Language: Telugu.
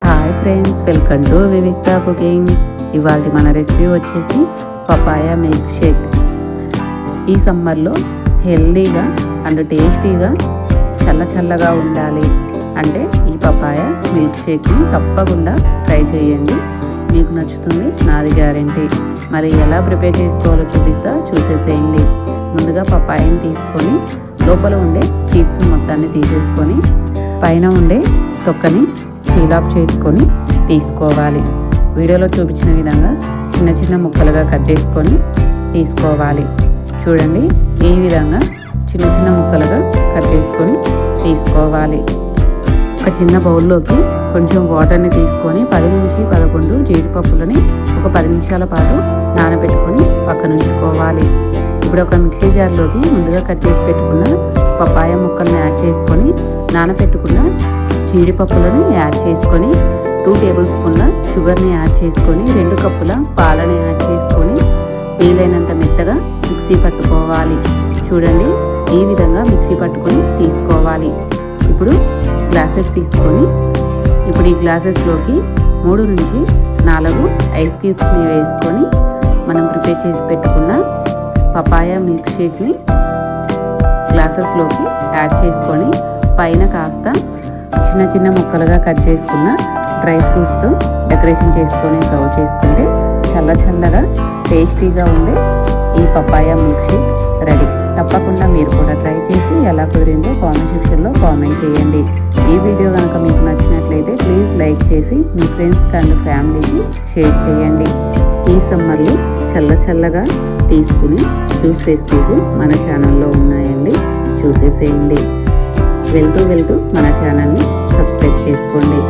హాయ్ ఫ్రెండ్స్, వెల్కమ్ టు వివిక్త కుకింగ్. ఇవాళ మన రెసిపీ వచ్చేసి పపాయ మిల్క్ షేక్. ఈ సమ్మర్లో హెల్దీగా అండ్ టేస్టీగా చల్లగా ఉండాలి అంటే ఈ పపాయ మిల్క్ షేక్ని తప్పకుండా ట్రై చేయండి. మీకు నచ్చుతుంది, నాది గ్యారెంటీ. మరి ఎలా ప్రిపేర్ చేసుకోవాలో చూసేసేయండి. ముందుగా పపాయని తీసుకొని లోపల ఉండే సీడ్స్ మొత్తాన్ని తీసేసుకొని పైన ఉండే తొక్కని పీల్ ఆఫ్ చేసుకొని తీసుకోవాలి. వీడియోలో చూపించిన విధంగా చిన్న ముక్కలుగా కట్ చేసుకొని తీసుకోవాలి. చూడండి, ఈ విధంగా చిన్న ముక్కలుగా కట్ చేసుకొని తీసుకోవాలి. ఒక చిన్న బౌల్లోకి కొంచెం వాటర్ని తీసుకొని 10 నుంచి 11 జీడిపప్పులని ఒక 10 నిమిషాల పాటు నానబెట్టుకొని పక్కన ఉంచుకోవాలి. ఇప్పుడు ఒక మిక్సీ జార్లోకి ముందుగా కట్ చేసి పెట్టుకున్న పపాయ ముక్కల్ని యాడ్ చేసుకొని నానబెట్టుకున్న జీడిపప్పులను యాడ్ చేసుకొని 2 టేబుల్ స్పూన్ల షుగర్ని యాడ్ చేసుకొని 2 కప్పుల పాలని యాడ్ చేసుకొని వీలైనంత మెత్తగా మిక్సీ పట్టుకోవాలి. చూడండి, ఈ విధంగా మిక్సీ పట్టుకొని తీసుకోవాలి. ఇప్పుడు గ్లాసెస్ తీసుకొని ఇప్పుడు ఈ గ్లాసెస్లోకి 3 నుంచి 4 ఐస్ క్యూబ్స్ని వేసుకొని మనం ప్రిపేర్ చేసి పెట్టుకున్న పపాయ మిల్క్ షేక్ని గ్లాసెస్లోకి యాడ్ చేసుకొని పైన కాస్త చిన్న ముక్కలుగా కట్ చేసుకున్న డ్రై ఫ్రూట్స్తో డెకరేషన్ చేసుకొని సర్వ్ చేసుకుంటే చల్లగా టేస్టీగా ఉండే ఈ పపాయ మిల్క్ షేక్ రెడీ. తప్పకుండా మీరు కూడా ట్రై చేసి ఎలా కుదిరిందో కామెంట్ సెక్షన్లో కామెంట్ చేయండి. ఈ వీడియో కనుక మీకు నచ్చినట్లయితే ప్లీజ్ లైక్ చేసి మీ ఫ్రెండ్స్ అండ్ ఫ్యామిలీకి షేర్ చేయండి. ఈ సమ్మర్లో చల్లగా తీసుకుని జ్యూస్ రెసిపీస్ మన ఛానల్లో ఉన్నాయండి, చూసేసేయండి. వెళ్తూ మన ఛానల్ని సబ్స్క్రైబ్ చేసుకోండి.